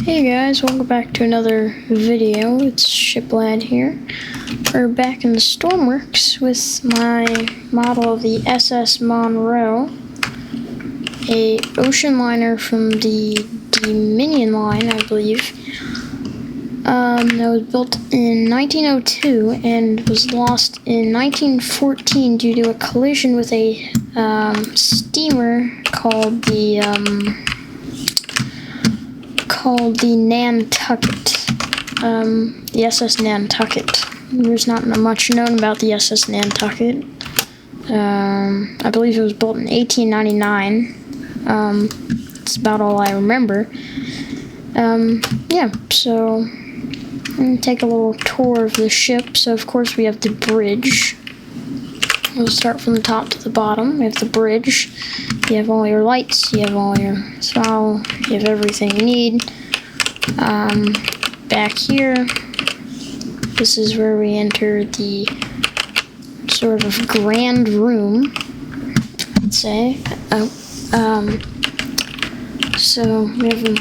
Hey guys, welcome back to another video. It's Shiplad here. We're back in the stormworks with my model of the SS Monroe, a ocean liner from the Dominion line, I believe. That was built in 1902 and was lost in 1914 due to a collision with a steamer called the Nantucket, the SS Nantucket. There's not much known about the SS Nantucket. I believe it was built in 1899. That's about all I remember. Yeah, so I'm going to take a little tour of the ship. So of course we have the bridge. We'll start from the top to the bottom. We have the bridge. You have all your lights, you have all your throttle, you have everything you need. Back here, this is where we enter the sort of grand room, I'd say. So we have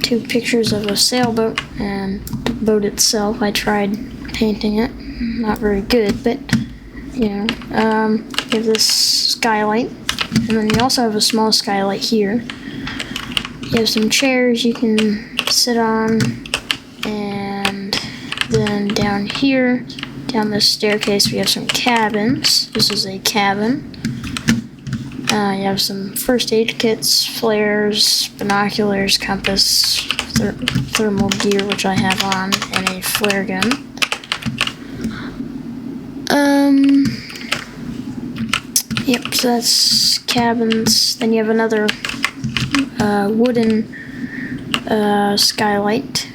two pictures of a sailboat and the boat itself. I tried painting it, not very good, but you know, you have this skylight, and then you also have a small skylight here. You have some chairs you can sit on, and then down here, down this staircase, we have some cabins. This is a cabin. You have some first aid kits, flares, binoculars, compass, thermal gear, which I have on, and a flare gun. Yep, so that's cabins. Then you have another wooden skylight.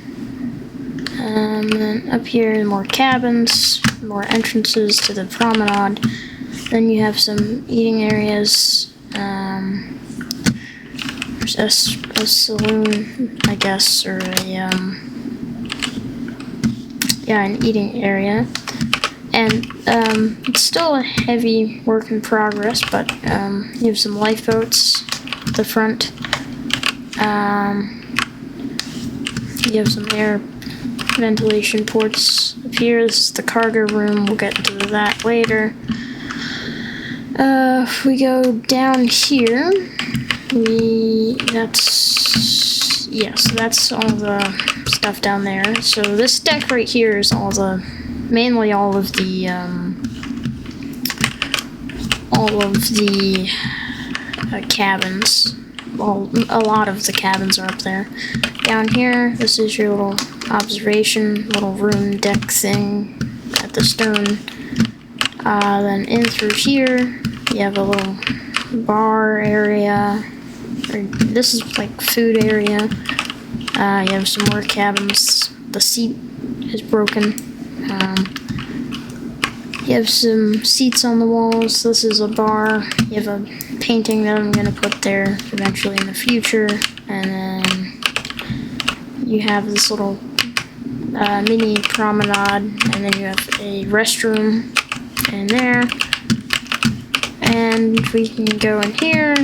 And then up here, more cabins, more entrances to the promenade. Then you have some eating areas. There's a saloon, I guess, or a an eating area. And it's still a heavy work in progress, but you have some lifeboats at the front. You have some air ventilation ports up here. This is the cargo room. We'll get into that later. If we go down here, that's all the stuff down there. So this deck right here is mainly all of the cabins. Well, a lot of the cabins are up there. Down here, this is your little observation, little room deck thing at the stern. Then in through here, you have a little bar area. This is like food area. You have some more cabins. The seat is broken. You have some seats on the walls. This is a bar. You have a painting that I'm going to put there eventually in the future. And then you have this little mini promenade. And then you have a restroom in there. And we can go in here.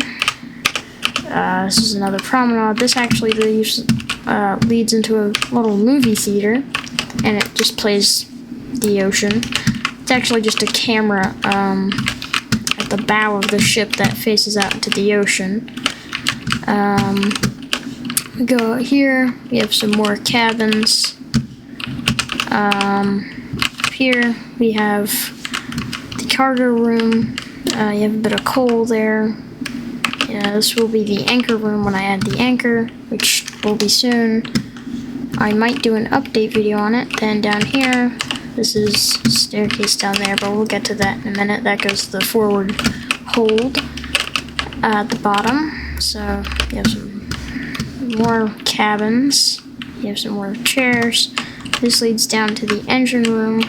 This is another promenade. This actually leads into a little movie theater. And it just plays the ocean. It's actually just a camera at the bow of the ship that faces out into the ocean. We go out here, we have some more cabins. Up here we have the cargo room. You have a bit of coal there. Yeah, this will be the anchor room when I add the anchor, which will be soon. I might do an update video on it. Then down here, this is staircase down there, but we'll get to that in a minute. That goes to the forward hold at the bottom. So you have some more cabins. You have some more chairs. This leads down to the engine room.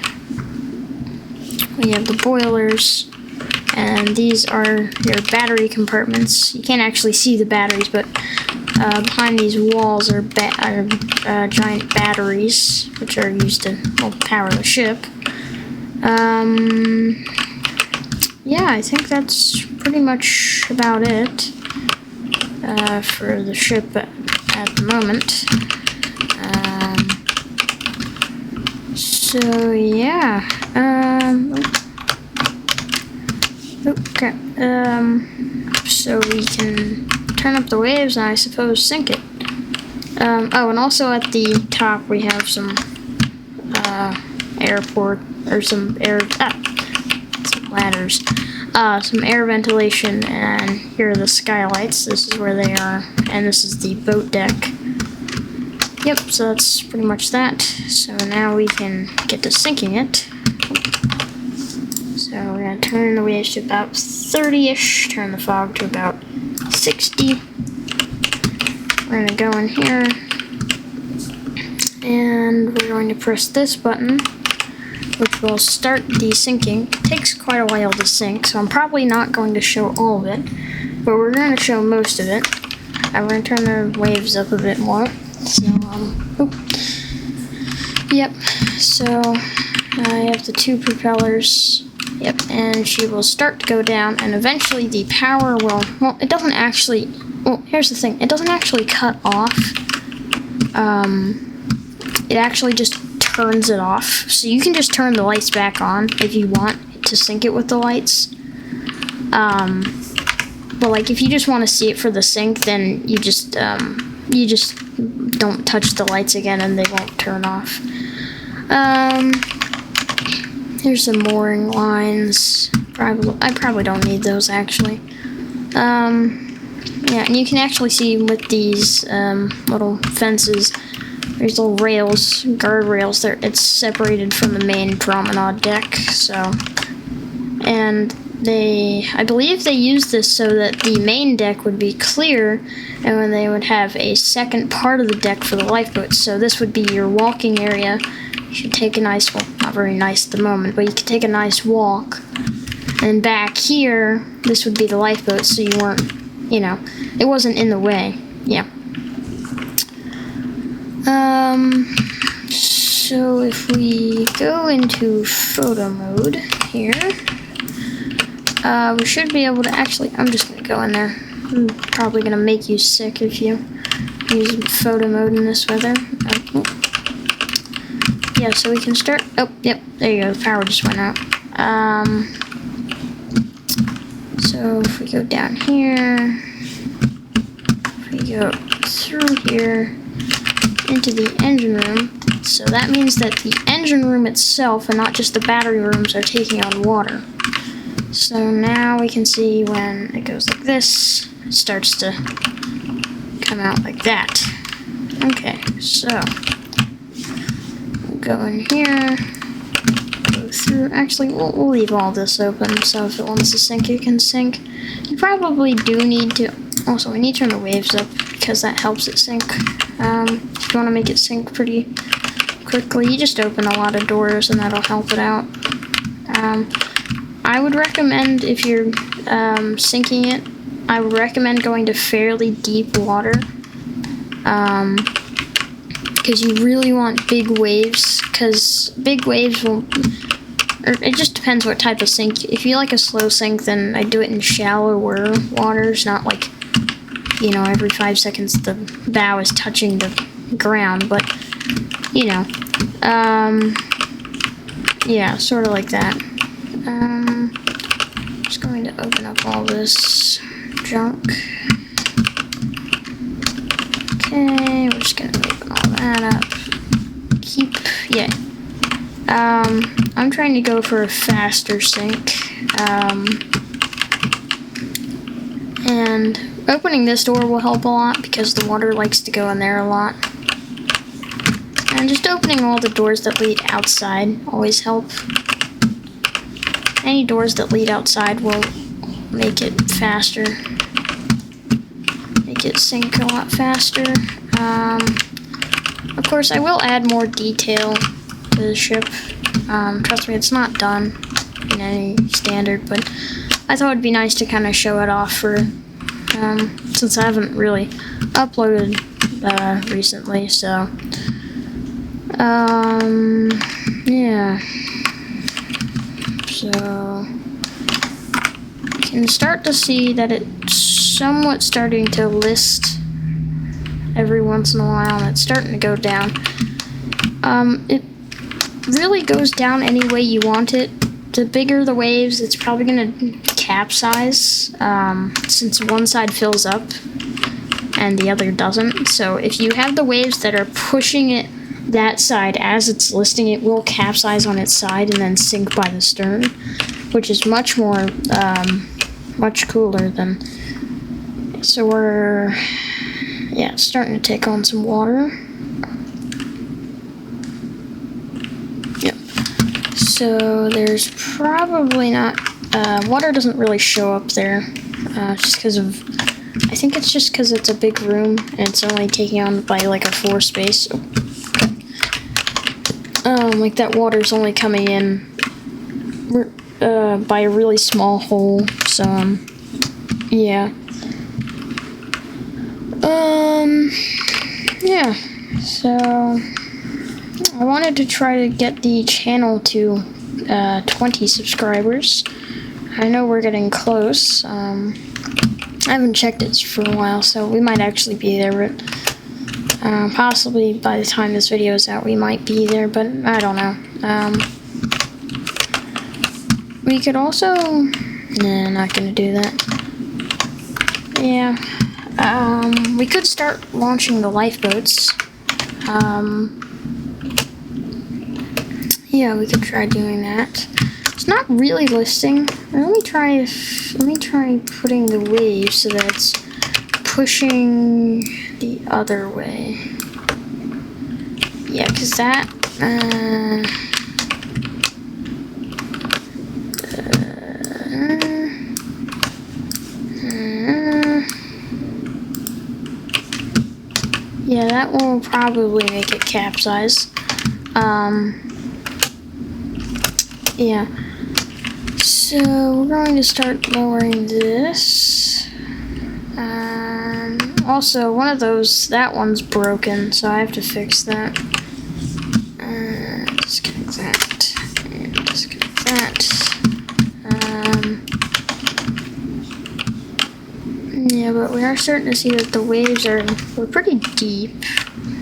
We have the boilers. And these are your battery compartments. You can't actually see the batteries, but behind these walls are giant batteries, which are used to power the ship. Yeah, I think that's pretty much about it for the ship at the moment. So yeah, okay, so we can turn up the waves and I suppose sink it. Oh, and also at the top we have some some ladders, some air ventilation, and here are the skylights. This is where they are, and this is the boat deck. Yep, so that's pretty much that. So now we can get to sinking it. So we're going to turn the waves to about 30-ish, turn the fog to about 60. We're going to go in here, and we're going to press this button, which will start desinking. It takes quite a while to sink, so I'm probably not going to show all of it, but we're going to show most of it. I'm going to turn the waves up a bit more. So, yep, so I have the two propellers. Yep, and she will start to go down, and eventually the power will, well, it doesn't actually, well, here's the thing, it doesn't actually cut off. It actually just turns it off. So you can just turn the lights back on if you want to sync it with the lights. But like if you just want to see it for the sync, then you just don't touch the lights again and they won't turn off. Here's some mooring lines. I probably don't need those actually. Yeah, and you can actually see with these little fences, there's little rails, guardrails there. It's separated from the main promenade deck. So, and I believe they used this so that the main deck would be clear, and when they would have a second part of the deck for the lifeboats. So this would be your walking area. You should take a nice, well, not very nice at the moment, but you could take a nice walk. And back here, this would be the lifeboat, so you weren't, you know, it wasn't in the way. Yeah. So if we go into photo mode here, we should be able to actually, I'm just going to go in there. I'm probably going to make you sick if you use photo mode in this weather. Oh. Yeah, so we can start, oh, yep, there you go, the power just went out. So if we go down here, if we go through here, into the engine room, so that means that the engine room itself and not just the battery rooms are taking on water. So now we can see when it goes like this, it starts to come out like that. Okay, so we'll go in here, go through, actually we'll leave all this open, so if it wants to sink, it can sink. You probably do need to, also we need to turn the waves up because that helps it sink. If you want to make it sink pretty quickly, you just open a lot of doors and that'll help it out. I would recommend, if you're sinking it, I would recommend going to fairly deep water, because you really want big waves, because big waves will, or it just depends what type of sink. If you like a slow sink, then I do it in shallower waters, not like, you know, every 5 seconds the bow is touching the ground, but, you know, yeah, sort of like that. Just going to open up all this junk. Okay, we're just gonna open all that up. Yeah. I'm trying to go for a faster sink. And opening this door will help a lot because the water likes to go in there a lot. And just opening all the doors that lead outside always help. Any doors that lead outside will make it faster. Make it sink a lot faster. Of course, I will add more detail to the ship. Trust me, it's not done in any standard, but I thought it'd be nice to kind of show it off for, since I haven't really uploaded recently, so, yeah. So, you can start to see that it's somewhat starting to list every once in a while, and it's starting to go down. really goes down any way you want it. The bigger the waves, it's probably gonna capsize, since one side fills up and the other doesn't. So if you have the waves that are pushing it that side as it's listing, it will capsize on its side and then sink by the stern, which is much more, much cooler than. So we're, yeah, starting to take on some water. Yep. So there's probably not, water doesn't really show up there, just because of, I think it's just because it's a big room and it's only taking on by like a 4 space. Like that water's only coming in by a really small hole, so yeah. Yeah, so I wanted to try to get the channel to 20 subscribers. I know we're getting close. I haven't checked it for a while, so we might actually be there, but possibly by the time this video is out, we might be there, but I don't know. We could also, nah, not gonna do that. Yeah, we could start launching the lifeboats. Yeah, we could try doing that. It's not really listing. Let me try putting the waves so that it's pushing the other way. Yeah, because that, yeah, that will probably make it capsize. Yeah. So we're going to start lowering this. Also, one of those, that one's broken, so I have to fix that. Disconnect that. And disconnect that. Yeah, but we are starting to see that the waves we're pretty deep.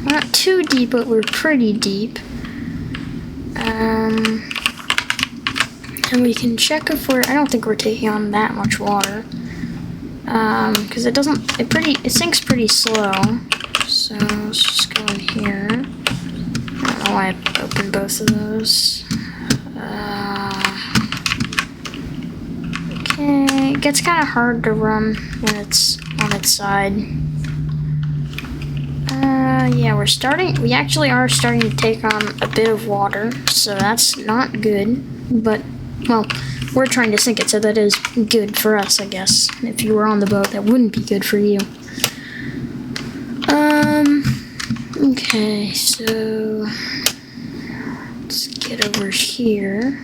Not too deep, but we're pretty deep. And we can check if I don't think we're taking on that much water. Because it sinks pretty slow. So let's just go in here. I don't know why I opened both of those. Okay, it gets kind of hard to run when it's on its side. Yeah, we actually are starting to take on a bit of water, so that's not good, but, well, we're trying to sink it, so that is good for us, I guess. If you were on the boat, that wouldn't be good for you. Okay, so let's get over here.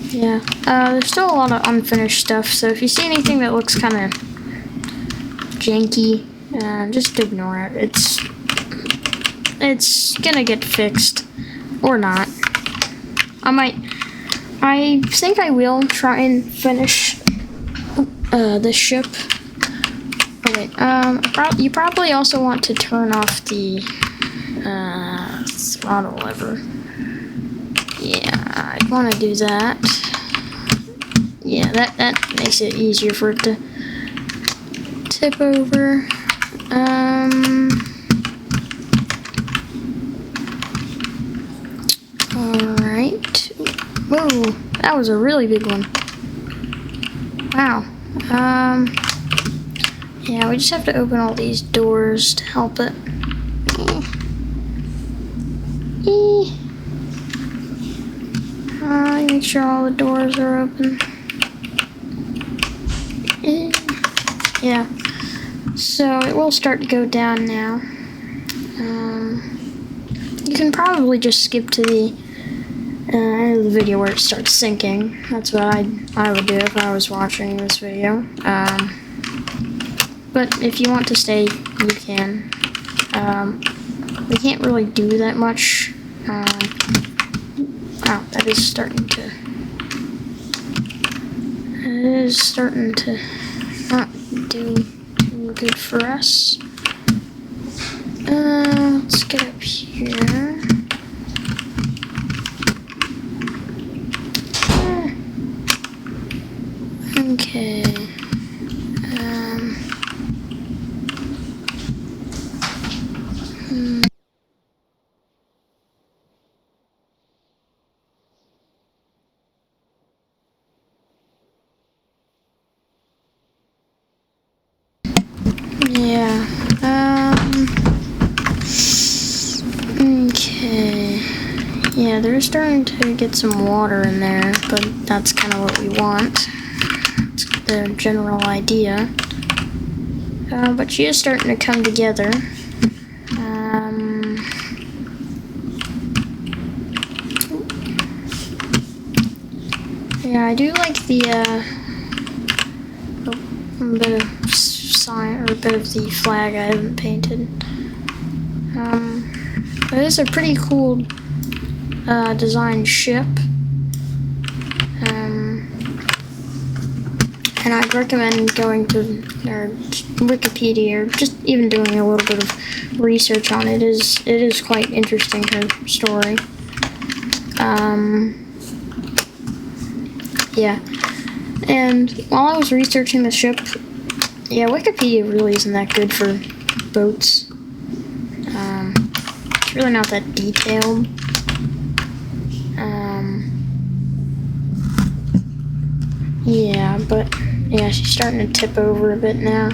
Yeah, there's still a lot of unfinished stuff, so if you see anything that looks kind of janky, just ignore it. It's gonna get fixed, or not. I think I will try and finish this ship. Oh wait, you probably also want to turn off the throttle lever. Yeah, I'd want to do that. Yeah, that makes it easier for it to tip over. Alright. Whoa, that was a really big one. Wow. Yeah, we just have to open all these doors to help it. Make sure all the doors are open. Yeah. So it will start to go down now. You can probably just skip to the end of the video where it starts sinking. That's what I would do if I was watching this video. But if you want to stay, you can. We can't really do that much. Wow, that is starting to. It is starting to not do too good for us. Let's get up here. Okay. Yeah. Okay. Yeah, they're starting to get some water in there, but that's kind of what we want. It's the general idea. But she is starting to come together. Yeah, I do like the bit of sign or a bit of the flag I haven't painted. But it is a pretty cool designed ship. And I'd recommend going to their Wikipedia or just even doing a little bit of research on it. It is quite interesting, her story. Yeah. And while I was researching the ship, yeah, Wikipedia really isn't that good for boats. It's really not that detailed. Yeah, but yeah, she's starting to tip over a bit now.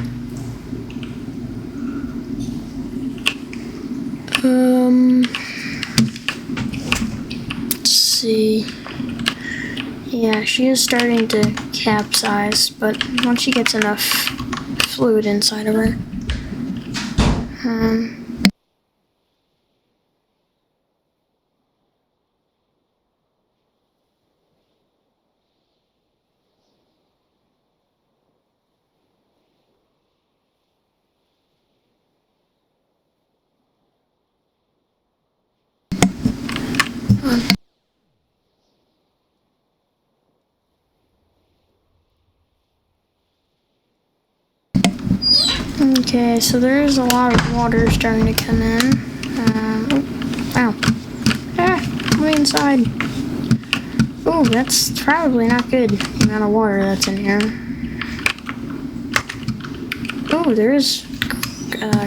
Let's see. Yeah, she is starting to capsize, but once she gets enough fluid inside of her. Okay, so there is a lot of water starting to come in. Ow. Come inside. Oh, that's probably not good, the amount of water that's in here. Oh, there is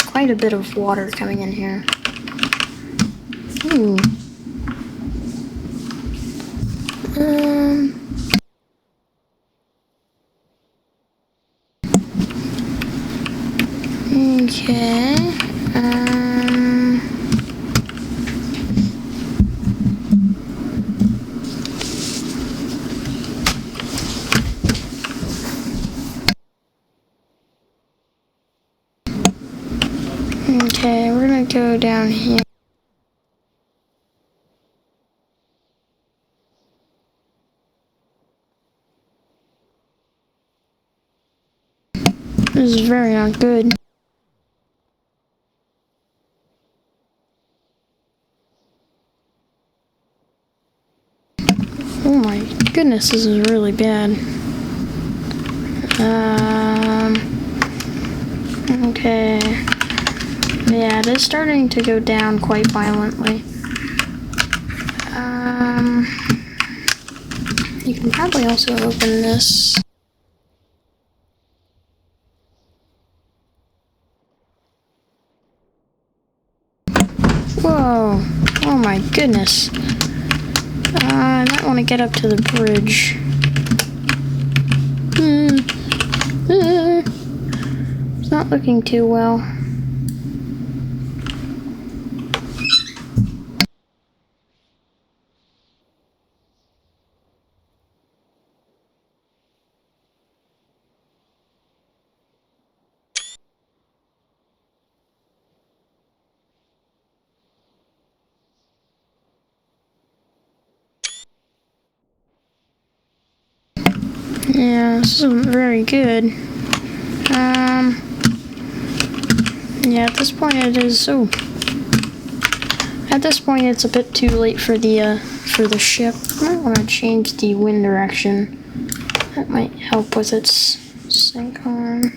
quite a bit of water coming in here. Okay. Okay, we're gonna go down here. This is very not good. Oh my goodness, this is really bad. Okay. Yeah, it is starting to go down quite violently. You can probably also open this. Whoa! Oh my goodness. I might want to get up to the bridge. It's not looking too well. Yeah, this isn't very good. Yeah, at this point it is. Oh, at this point it's a bit too late for the ship. I might want to change the wind direction. That might help with its sink arm.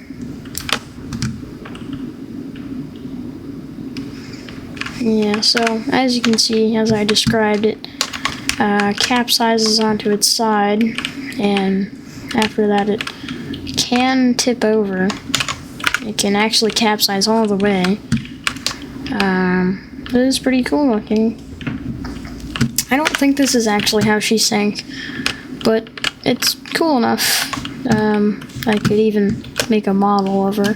Yeah, so as you can see, as I described it, capsizes onto its side, and after that it can tip over. It can actually capsize all the way. It is pretty cool looking. I don't think this is actually how she sank, but it's cool enough. I could even make a model of her.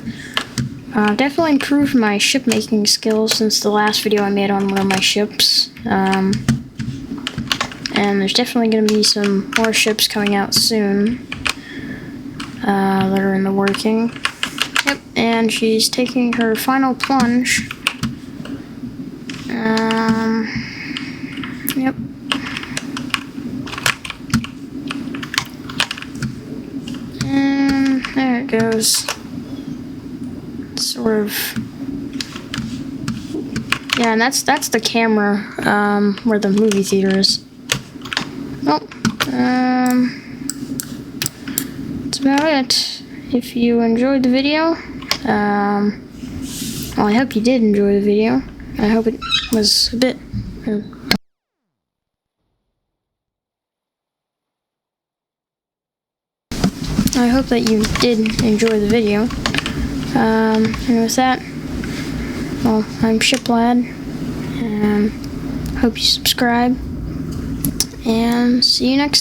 Definitely improved my ship making skills since the last video I made on one of my ships. And there's definitely going to be some more ships coming out soon that are in the working. Yep, and she's taking her final plunge. Yep. And there it goes. Sort of. Yeah, and that's the camera where the movie theater is. Well, that's about it. If you enjoyed the video, well, I hope you did enjoy the video. I hope it was a bit. I hope that you did enjoy the video. And with that, well, I'm Shiplad, and hope you subscribe, and see you next time.